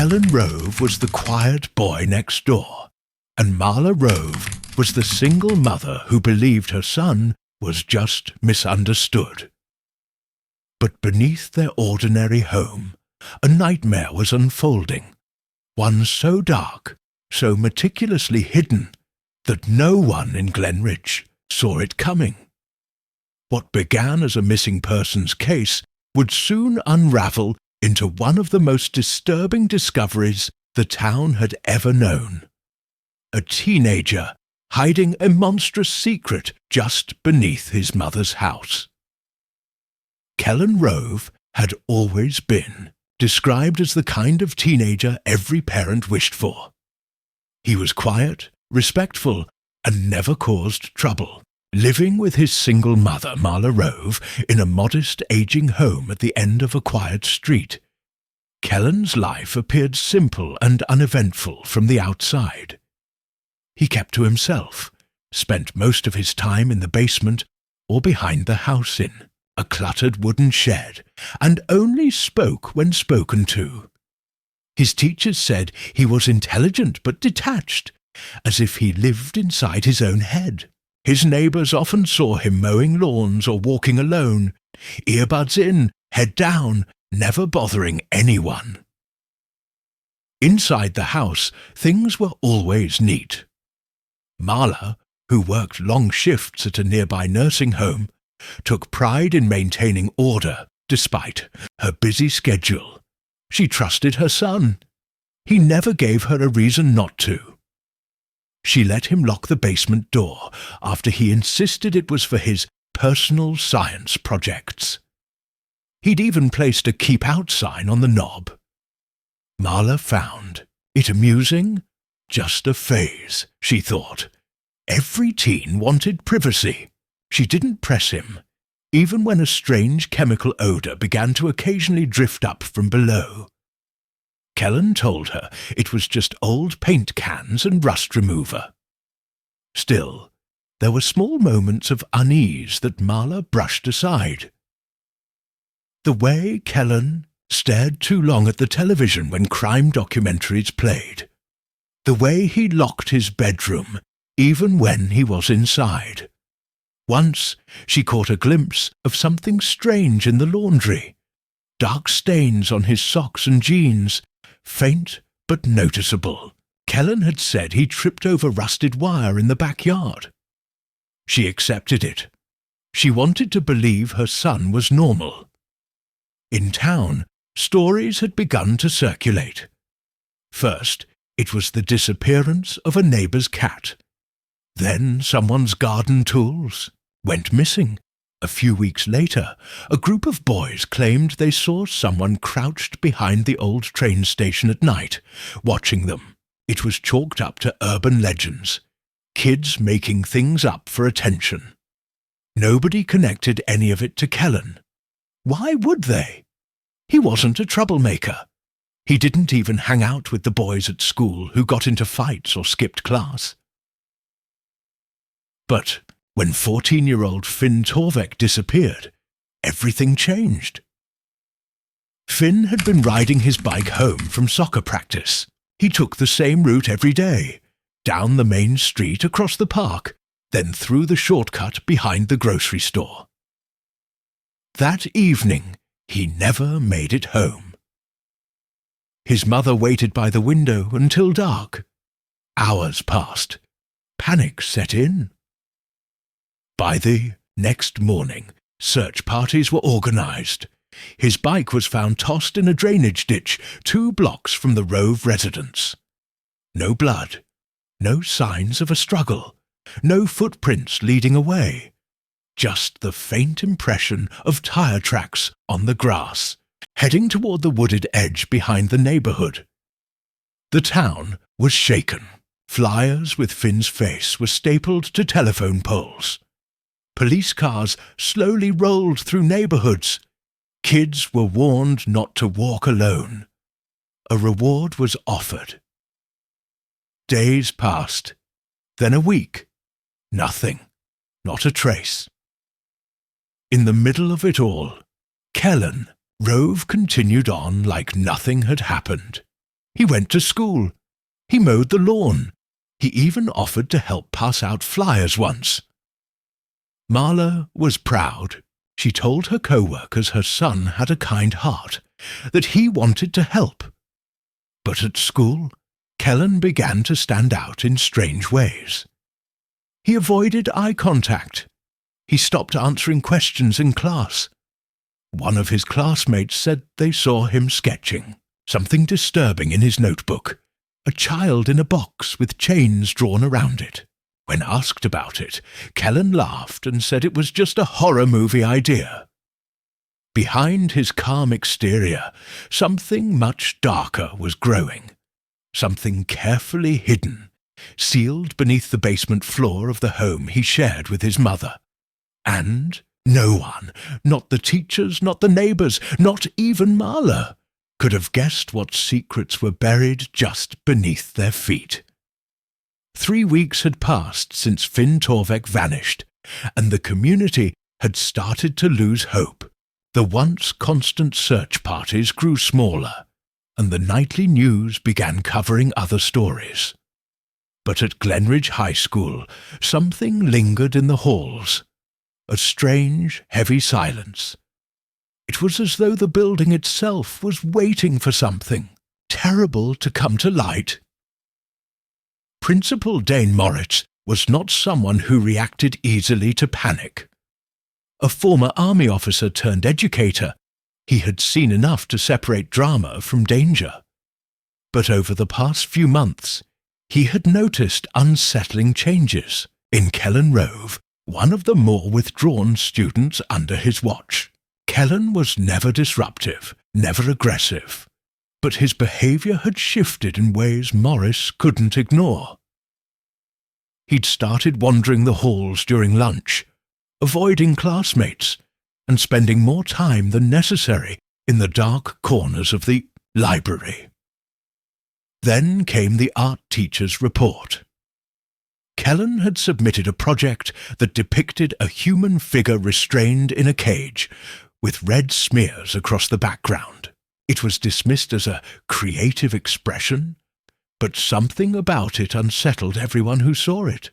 Kellan Rove was the quiet boy next door, and Marla Rove was the single mother who believed her son was just misunderstood. But beneath their ordinary home, a nightmare was unfolding, one so dark, so meticulously hidden, that no one in Glenridge saw it coming. What began as a missing persons case would soon unravel into one of the most disturbing discoveries the town had ever known. A teenager hiding a monstrous secret just beneath his mother's house. Kellan Rove had always been described as the kind of teenager every parent wished for. He was quiet, respectful, and never caused trouble, living with his single mother, Marla Rove, in a modest aging home at the end of a quiet street. Kellan's life appeared simple and uneventful from the outside. He kept to himself, spent most of his time in the basement or behind the house in a cluttered wooden shed, and only spoke when spoken to. His teachers said he was intelligent but detached, as if he lived inside his own head. His neighbours often saw him mowing lawns or walking alone, earbuds in, head down, never bothering anyone. Inside the house, things were always neat. Marla, who worked long shifts at a nearby nursing home, took pride in maintaining order despite her busy schedule. She trusted her son. He never gave her a reason not to. She let him lock the basement door after he insisted it was for his personal science projects. He'd even placed a keep out sign on the knob. Marla found it amusing, just a phase, she thought. Every teen wanted privacy. She didn't press him, even when a strange chemical odour began to occasionally drift up from below. Kellan told her it was just old paint cans and rust remover. Still, there were small moments of unease that Marla brushed aside. The way Kellan stared too long at the television when crime documentaries played. The way he locked his bedroom even when he was inside. Once she caught a glimpse of something strange in the laundry. Dark stains on his socks and jeans, faint but noticeable. Kellan had said he tripped over rusted wire in the backyard. She accepted it. She wanted to believe her son was normal. In town, stories had begun to circulate. First, it was the disappearance of a neighbour's cat. Then someone's garden tools went missing. A few weeks later, a group of boys claimed they saw someone crouched behind the old train station at night, watching them. It was chalked up to urban legends, kids making things up for attention. Nobody connected any of it to Kellan. Why would they? He wasn't a troublemaker. He didn't even hang out with the boys at school who got into fights or skipped class. But when 14-year-old Finn Torvek disappeared, everything changed. Finn had been riding his bike home from soccer practice. He took the same route every day, down the main street across the park, then through the shortcut behind the grocery store. That evening, he never made it home. His mother waited by the window until dark. Hours passed. Panic set in. By the next morning, search parties were organized. His bike was found tossed in a drainage ditch 2 blocks from the Rove residence. No blood, no signs of a struggle, no footprints leading away. Just the faint impression of tire tracks on the grass, heading toward the wooded edge behind the neighborhood. The town was shaken. Flyers with Finn's face were stapled to telephone poles. Police cars slowly rolled through neighborhoods. Kids were warned not to walk alone. A reward was offered. Days passed, then a week. Nothing, not a trace. In the middle of it all, Kellan Rove continued on like nothing had happened. He went to school. He mowed the lawn. He even offered to help pass out flyers once. Marla was proud. She told her co-workers her son had a kind heart, that he wanted to help. But at school, Kellan began to stand out in strange ways. He avoided eye contact. He stopped answering questions in class. One of his classmates said they saw him sketching, something disturbing in his notebook, a child in a box with chains drawn around it. When asked about it, Kellan laughed and said it was just a horror movie idea. Behind his calm exterior, something much darker was growing, something carefully hidden, sealed beneath the basement floor of the home he shared with his mother. And no one, not the teachers, not the neighbours, not even Marla, could have guessed what secrets were buried just beneath their feet. 3 weeks had passed since Finn Torvek vanished, and the community had started to lose hope. The once constant search parties grew smaller, and the nightly news began covering other stories. But at Glenridge High School, something lingered in the halls. A strange, heavy silence. It was as though the building itself was waiting for something terrible to come to light. Principal Dane Moritz was not someone who reacted easily to panic. A former army officer turned educator, he had seen enough to separate drama from danger. But over the past few months, he had noticed unsettling changes in Kellan Rove, one of the more withdrawn students under his watch. Kellan was never disruptive, never aggressive, but his behaviour had shifted in ways Morris couldn't ignore. He'd started wandering the halls during lunch, avoiding classmates, and spending more time than necessary in the dark corners of the library. Then came the art teacher's report. Kellan had submitted a project that depicted a human figure restrained in a cage, with red smears across the background. It was dismissed as a creative expression, but something about it unsettled everyone who saw it.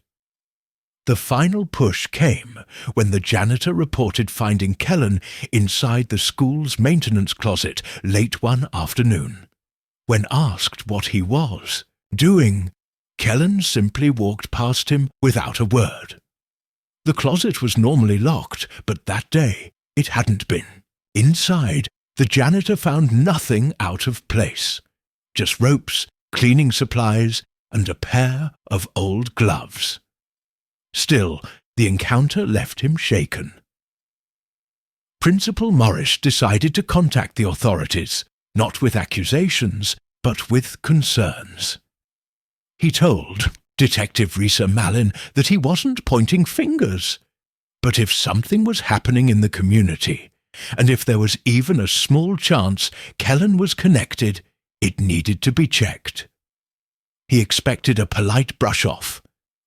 The final push came when the janitor reported finding Kellan inside the school's maintenance closet late one afternoon. When asked what he was doing, Kellan simply walked past him without a word. The closet was normally locked, but that day it hadn't been. Inside, the janitor found nothing out of place, just ropes, cleaning supplies, and a pair of old gloves. Still, the encounter left him shaken. Principal Morris decided to contact the authorities, not with accusations, but with concerns. He told Detective Risa Malin that he wasn't pointing fingers, but if something was happening in the community, and if there was even a small chance Kellan was connected, it needed to be checked. He expected a polite brush-off,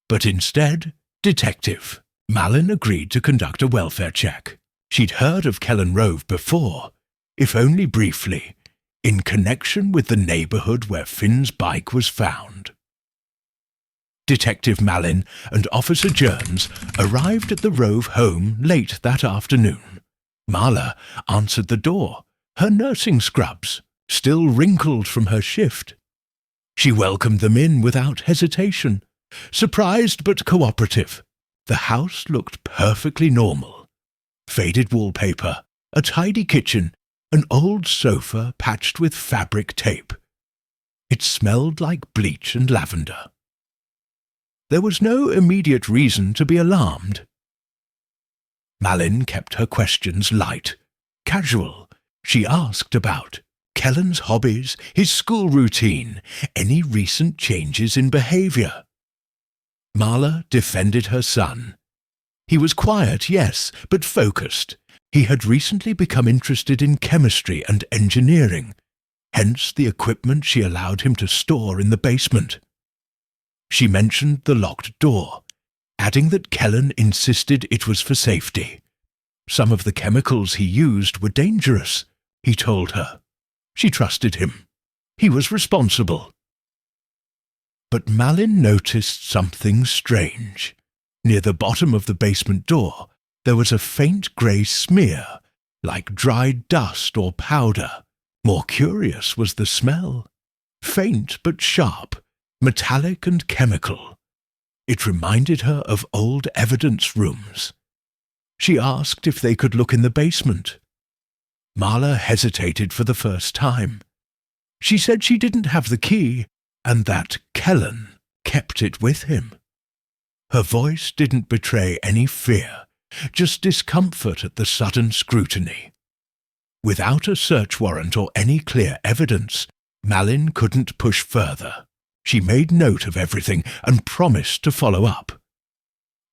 but instead, Detective Malin agreed to conduct a welfare check. She'd heard of Kellan Rove before, if only briefly, in connection with the neighbourhood where Finn's bike was found. Detective Malin and Officer Jones arrived at the Rove home late that afternoon. Marla answered the door, her nursing scrubs still wrinkled from her shift. She welcomed them in without hesitation, surprised but cooperative. The house looked perfectly normal. Faded wallpaper, a tidy kitchen, an old sofa patched with fabric tape. It smelled like bleach and lavender. There was no immediate reason to be alarmed. Malin kept her questions light, casual. She asked about Kellan's hobbies, his school routine, any recent changes in behaviour. Marla defended her son. He was quiet, yes, but focused. He had recently become interested in chemistry and engineering, hence the equipment she allowed him to store in the basement. She mentioned the locked door, adding that Kellan insisted it was for safety. Some of the chemicals he used were dangerous, he told her. She trusted him. He was responsible. But Malin noticed something strange. Near the bottom of the basement door, there was a faint grey smear, like dried dust or powder. More curious was the smell. Faint but sharp, metallic and chemical. It reminded her of old evidence rooms. She asked if they could look in the basement. Marla hesitated for the first time. She said she didn't have the key, and that Kellan kept it with him. Her voice didn't betray any fear, just discomfort at the sudden scrutiny. Without a search warrant or any clear evidence, Malin couldn't push further. She made note of everything and promised to follow up.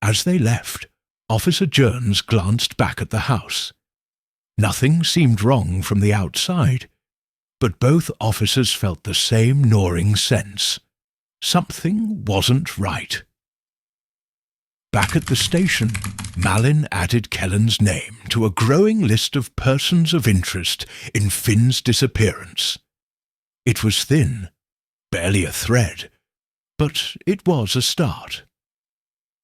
As they left, Officer Jones glanced back at the house. Nothing seemed wrong from the outside, but both officers felt the same gnawing sense. Something wasn't right. Back at the station, Malin added Kellan's name to a growing list of persons of interest in Finn's disappearance. It was thin, barely a thread, but it was a start.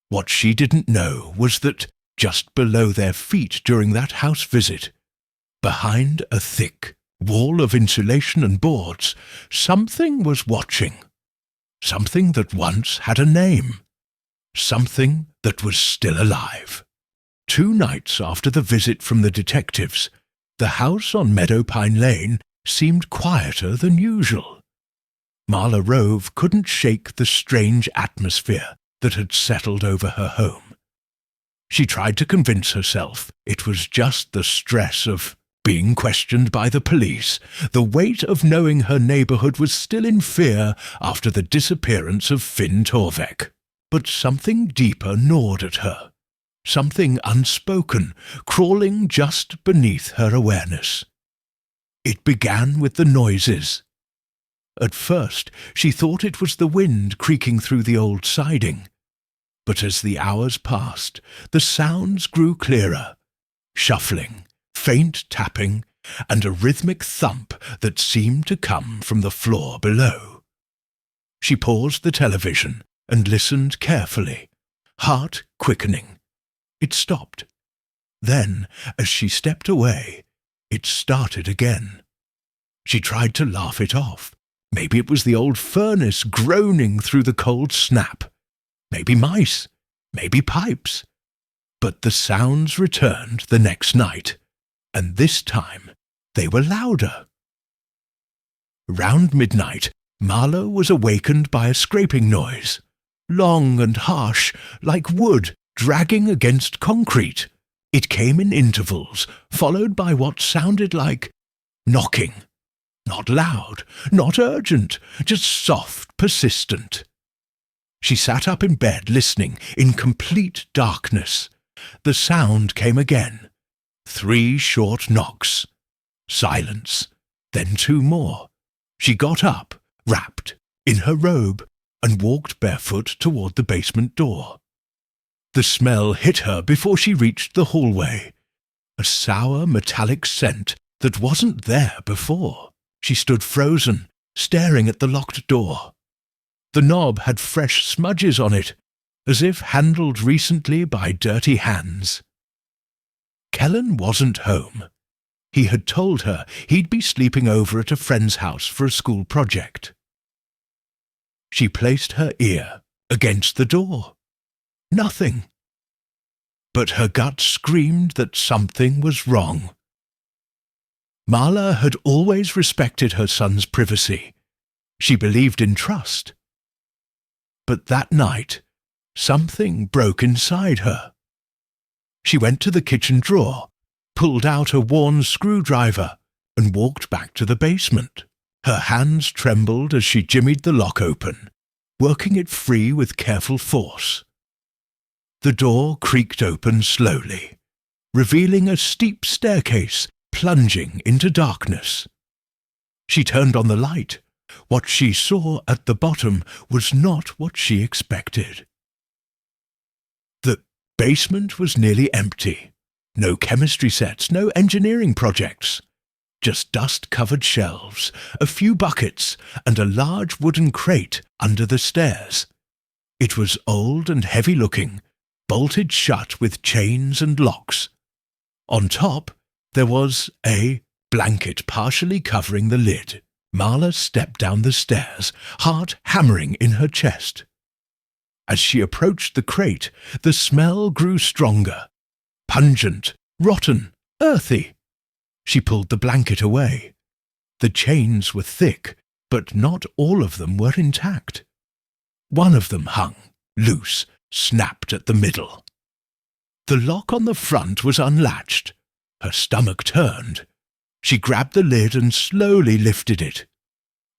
What she didn't know was that just below their feet during that house visit, behind a thick wall of insulation and boards, something was watching. Something that once had a name. Something that was still alive. 2 nights after the visit from the detectives, the house on Meadowpine Lane seemed quieter than usual. Marla Rove couldn't shake the strange atmosphere that had settled over her home. She tried to convince herself it was just the stress of being questioned by the police, the weight of knowing her neighbourhood was still in fear after the disappearance of Finn Torvek. But something deeper gnawed at her, something unspoken, crawling just beneath her awareness. It began with the noises. At first, she thought it was the wind creaking through the old siding. But as the hours passed, the sounds grew clearer. Shuffling, faint tapping, and a rhythmic thump that seemed to come from the floor below. She paused the television and listened carefully, heart quickening. It stopped. Then, as she stepped away, it started again. She tried to laugh it off. Maybe it was the old furnace groaning through the cold snap. Maybe mice. Maybe pipes. But the sounds returned the next night, and this time they were louder. Round midnight, Marla was awakened by a scraping noise, long and harsh, like wood dragging against concrete. It came in intervals, followed by what sounded like knocking. Not loud, not urgent, just soft, persistent. She sat up in bed listening in complete darkness. The sound came again. 3 short knocks. Silence. Then 2 more. She got up, wrapped, in her robe, and walked barefoot toward the basement door. The smell hit her before she reached the hallway. A sour, metallic scent that wasn't there before. She stood frozen, staring at the locked door. The knob had fresh smudges on it, as if handled recently by dirty hands. Kellan wasn't home. He had told her he'd be sleeping over at a friend's house for a school project. She placed her ear against the door. Nothing. But her gut screamed that something was wrong. Marla had always respected her son's privacy. She believed in trust. But that night, something broke inside her. She went to the kitchen drawer, pulled out a worn screwdriver, and walked back to the basement. Her hands trembled as she jimmied the lock open, working it free with careful force. The door creaked open slowly, revealing a steep staircase plunging into darkness. She turned on the light. What she saw at the bottom was not what she expected. The basement was nearly empty. No chemistry sets, no engineering projects. just dust-covered shelves, a few buckets, and a large wooden crate under the stairs. It was old and heavy-looking, bolted shut with chains and locks. On top, there was a blanket partially covering the lid. Marla stepped down the stairs, heart hammering in her chest. As she approached the crate, the smell grew stronger. Pungent, rotten, earthy. She pulled the blanket away. The chains were thick, but not all of them were intact. One of them hung, loose, snapped at the middle. The lock on the front was unlatched. Her stomach turned. She grabbed the lid and slowly lifted it.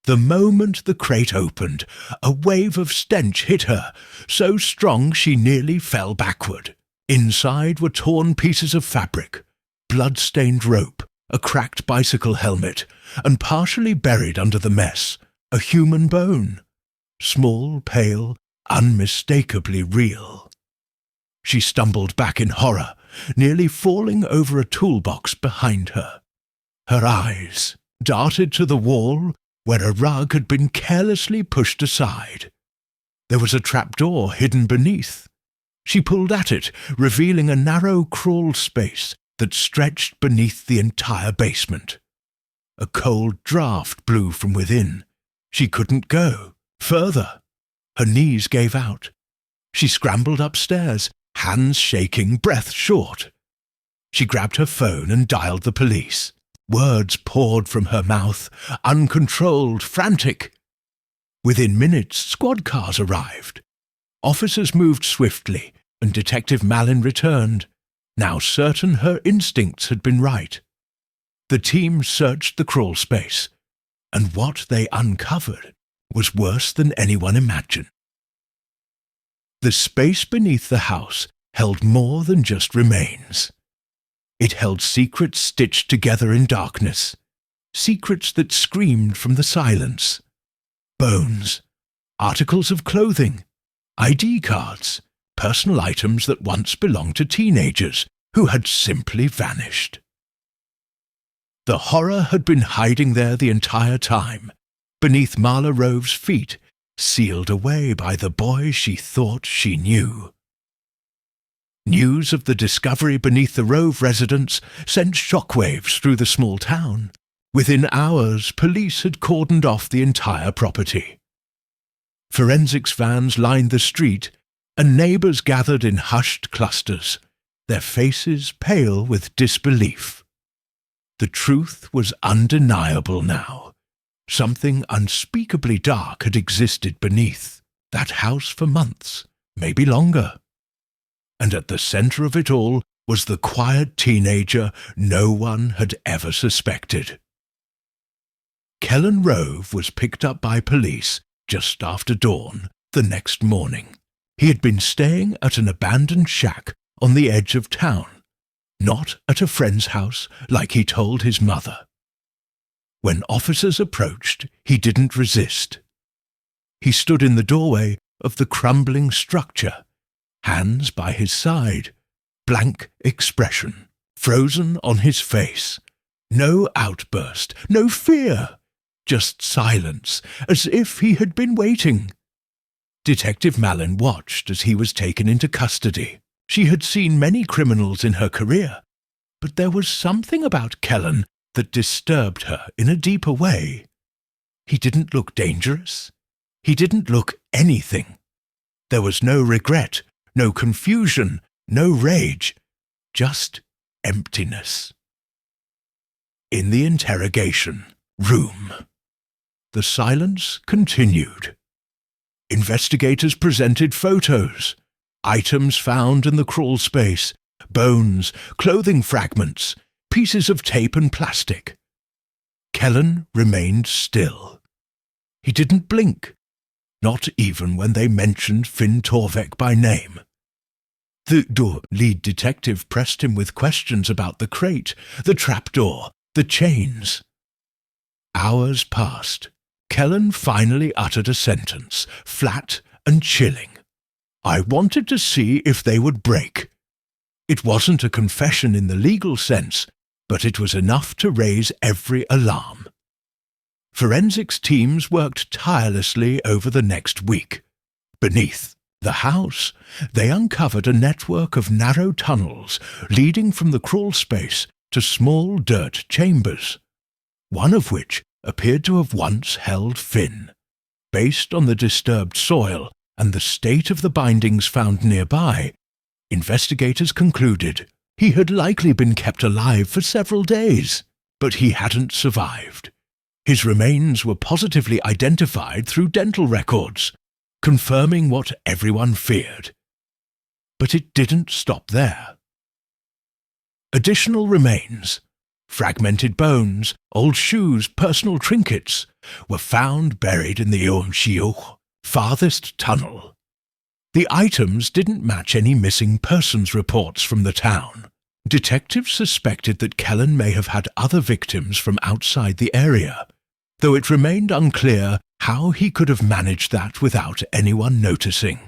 The moment the crate opened, a wave of stench hit her, so strong she nearly fell backward. Inside were torn pieces of fabric, blood-stained rope, a cracked bicycle helmet, and partially buried under the mess, a human bone. Small, pale, unmistakably real. She stumbled back in horror, nearly falling over a toolbox behind her. Her eyes darted to the wall where a rug had been carelessly pushed aside. There was a trapdoor hidden beneath. She pulled at it, revealing a narrow crawl space that stretched beneath the entire basement. A cold draught blew from within. She couldn't go further. Her knees gave out. She scrambled upstairs, hands shaking, breath short. She grabbed her phone and dialed the police. Words poured from her mouth, uncontrolled, frantic. Within minutes, squad cars arrived. Officers moved swiftly, and Detective Malin returned, now certain her instincts had been right. The team searched the crawl space, and what they uncovered was worse than anyone imagined. The space beneath the house held more than just remains. It held secrets stitched together in darkness, secrets that screamed from the silence. Bones, articles of clothing, ID cards, personal items that once belonged to teenagers who had simply vanished. The horror had been hiding there the entire time, beneath Marla Rove's feet, sealed away by the boy she thought she knew. News of the discovery beneath the Rove residence sent shockwaves through the small town. Within hours, police had cordoned off the entire property. Forensics vans lined the street, and neighbours gathered in hushed clusters, their faces pale with disbelief. The truth was undeniable now. Something unspeakably dark had existed beneath that house for months, maybe longer. And at the centre of it all was the quiet teenager no one had ever suspected. Kellan Rove was picked up by police just after dawn the next morning. He had been staying at an abandoned shack on the edge of town, not at a friend's house like he told his mother. When officers approached, he didn't resist. He stood in the doorway of the crumbling structure, hands by his side, blank expression, frozen on his face. No outburst, no fear, just silence, as if he had been waiting. Detective Malin watched as he was taken into custody. She had seen many criminals in her career, but there was something about Kellan that disturbed her in a deeper way. He didn't look dangerous. He didn't look anything. There was no regret, no confusion, no rage, just emptiness. In the interrogation room, the silence continued. Investigators presented photos, items found in the crawl space, bones, clothing fragments, pieces of tape and plastic. Kellan remained still. He didn't blink, not even when they mentioned Finn Torvek by name. The lead detective pressed him with questions about the crate, the trapdoor, the chains. Hours passed. Kellan finally uttered a sentence, flat and chilling. I wanted to see if they would break. It wasn't a confession in the legal sense, but it was enough to raise every alarm. Forensics teams worked tirelessly over the next week. Beneath the house, they uncovered a network of narrow tunnels leading from the crawl space to small dirt chambers, one of which appeared to have once held Finn. Based on the disturbed soil and the state of the bindings found nearby, investigators concluded he had likely been kept alive for several days, but he hadn't survived. His remains were positively identified through dental records, confirming what everyone feared. But it didn't stop there. Additional remains, fragmented bones, old shoes, personal trinkets, were found buried in the Unsolved farthest tunnel. The items didn't match any missing persons reports from the town. Detectives suspected that Kellan may have had other victims from outside the area, though it remained unclear how he could have managed that without anyone noticing.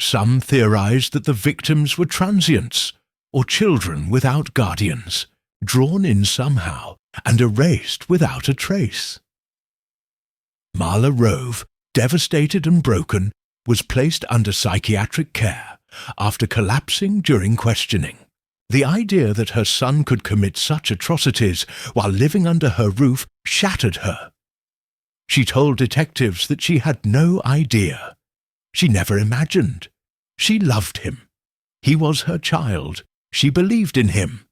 Some theorized that the victims were transients or children without guardians, drawn in somehow and erased without a trace. Kellan Rove, devastated and broken, was placed under psychiatric care after collapsing during questioning. The idea that her son could commit such atrocities while living under her roof shattered her. She told detectives that she had no idea. She never imagined. She loved him. He was her child. She believed in him.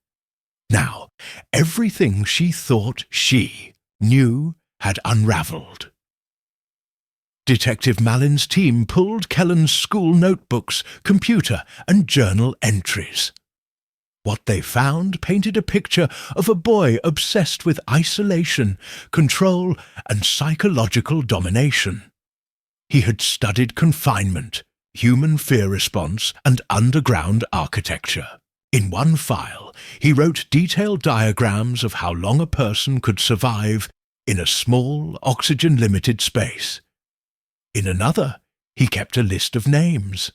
Now, everything she thought she knew had unraveled. Detective Malin's team pulled Kellan's school notebooks, computer, and journal entries. What they found painted a picture of a boy obsessed with isolation, control, and psychological domination. He had studied confinement, human fear response, and underground architecture. In one file, he wrote detailed diagrams of how long a person could survive in a small, oxygen-limited space. In another, he kept a list of names,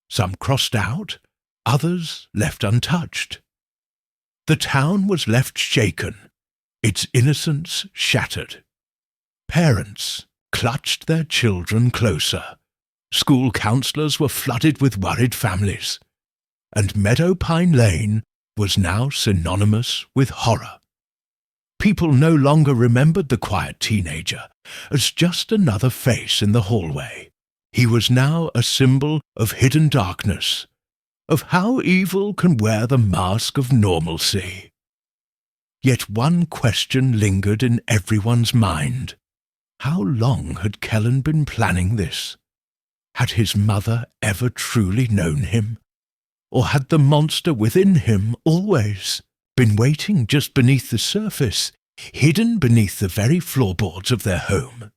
some crossed out, others left untouched. The town was left shaken, its innocence shattered. Parents clutched their children closer. School counselors were flooded with worried families. And Meadow Pine Lane was now synonymous with horror. People no longer remembered the quiet teenager as just another face in the hallway. He was now a symbol of hidden darkness, of how evil can wear the mask of normalcy. Yet one question lingered in everyone's mind. How long had Kellan been planning this? Had his mother ever truly known him? Or had the monster within him always been waiting just beneath the surface, hidden beneath the very floorboards of their home?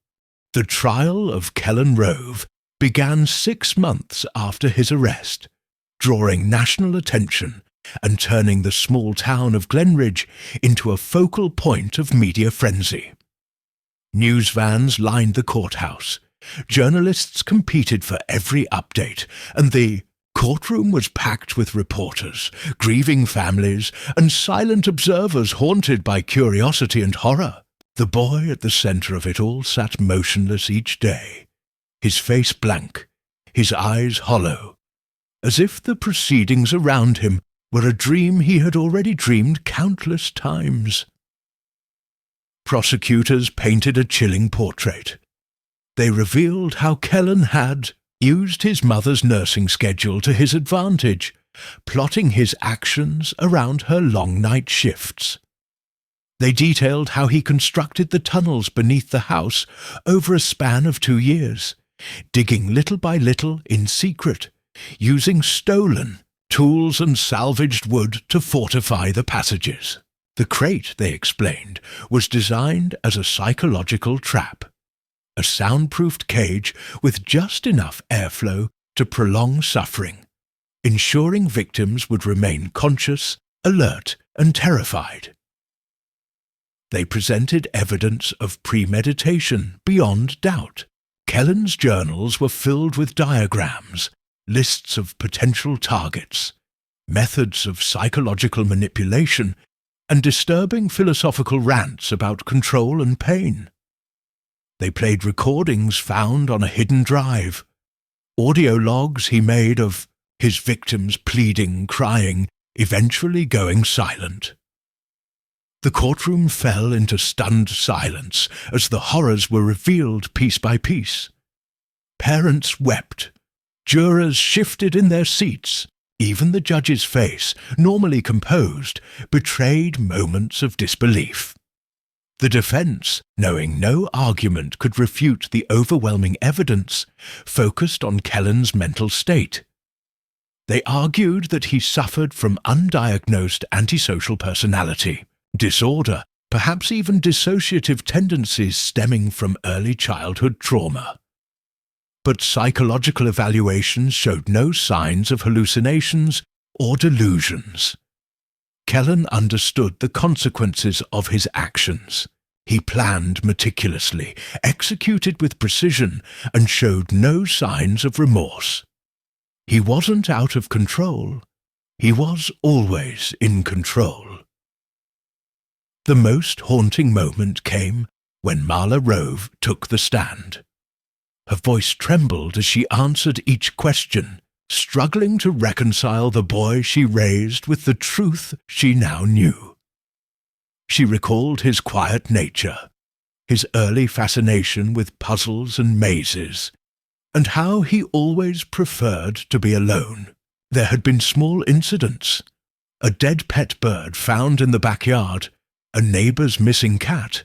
The trial of Kellan Rove began 6 months after his arrest, drawing national attention and turning the small town of Glenridge into a focal point of media frenzy. News vans lined the courthouse. Journalists competed for every update, and the courtroom was packed with reporters, grieving families, and silent observers haunted by curiosity and horror. The boy at the center of it all sat motionless each day, his face blank, his eyes hollow, as if the proceedings around him were a dream he had already dreamed countless times. Prosecutors painted a chilling portrait. They revealed how Kellan had used his mother's nursing schedule to his advantage, plotting his actions around her long night shifts. They detailed how he constructed the tunnels beneath the house over a span of 2 years, digging little by little in secret, using stolen tools and salvaged wood to fortify the passages. The crate, they explained, was designed as a psychological trap, a soundproofed cage with just enough airflow to prolong suffering, ensuring victims would remain conscious, alert, and terrified. They presented evidence of premeditation beyond doubt. Kellan's journals were filled with diagrams, lists of potential targets, methods of psychological manipulation, and disturbing philosophical rants about control and pain. They played recordings found on a hidden drive, audio logs he made of his victims pleading, crying, eventually going silent. The courtroom fell into stunned silence as the horrors were revealed piece by piece. Parents wept. Jurors shifted in their seats. Even the judge's face, normally composed, betrayed moments of disbelief. The defense, knowing no argument could refute the overwhelming evidence, focused on Kellan's mental state. They argued that he suffered from undiagnosed antisocial personality disorder, perhaps even dissociative tendencies stemming from early childhood trauma. But psychological evaluations showed no signs of hallucinations or delusions. Kellan understood the consequences of his actions. He planned meticulously, executed with precision, and showed no signs of remorse. He wasn't out of control. He was always in control. The most haunting moment came when Kellan Rove took the stand. Her voice trembled as she answered each question, struggling to reconcile the boy she raised with the truth she now knew. She recalled his quiet nature, his early fascination with puzzles and mazes, and how he always preferred to be alone. There had been small incidents, a dead pet bird found in the backyard, a neighbour's missing cat,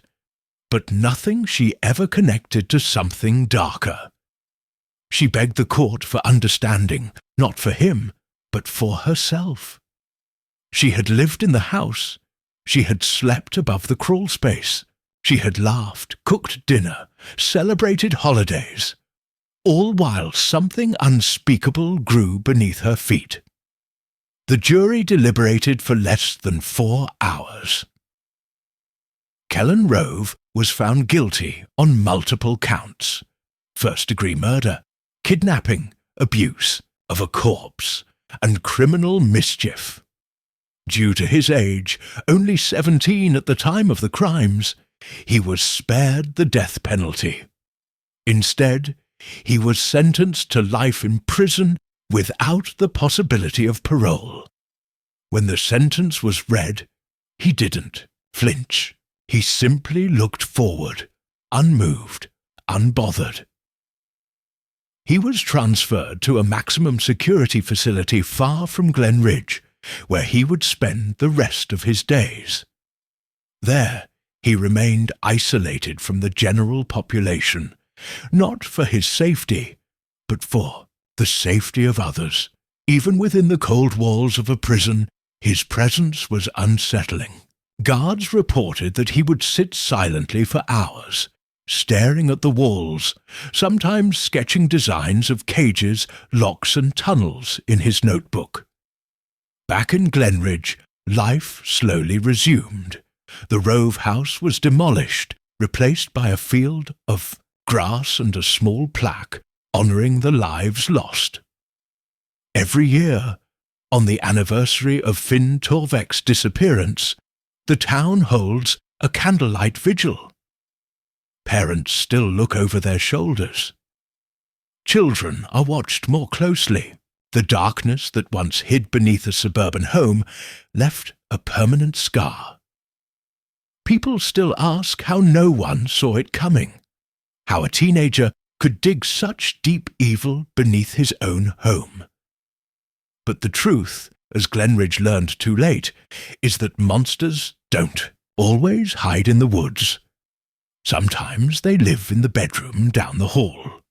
but nothing she ever connected to something darker. She begged the court for understanding, not for him, but for herself. She had lived in the house. She had slept above the crawl space. She had laughed, cooked dinner, celebrated holidays, all while something unspeakable grew beneath her feet. The jury deliberated for less than 4 hours. Kellan Rove was found guilty on multiple counts: first-degree murder, kidnapping, abuse of a corpse, and criminal mischief. Due to his age, only 17 at the time of the crimes, he was spared the death penalty. Instead, he was sentenced to life in prison without the possibility of parole. When the sentence was read, he didn't flinch. He simply looked forward, unmoved, unbothered. He was transferred to a maximum security facility far from Glen Ridge, where he would spend the rest of his days. There, he remained isolated from the general population, not for his safety, but for the safety of others. Even within the cold walls of a prison, his presence was unsettling. Guards reported that he would sit silently for hours, staring at the walls, sometimes sketching designs of cages, locks and tunnels in his notebook. Back in Glen Ridge, life slowly resumed. The Rove house was demolished, replaced by a field of grass and a small plaque honouring the lives lost. Every year, on the anniversary of Finn Torvek's disappearance, the town holds a candlelight vigil. Parents still look over their shoulders. Children are watched more closely. The darkness that once hid beneath a suburban home left a permanent scar. People still ask how no one saw it coming, how a teenager could dig such deep evil beneath his own home. But the truth, as Glen Ridge learned too late, is that monsters don't always hide in the woods. Sometimes they live in the bedroom down the hall.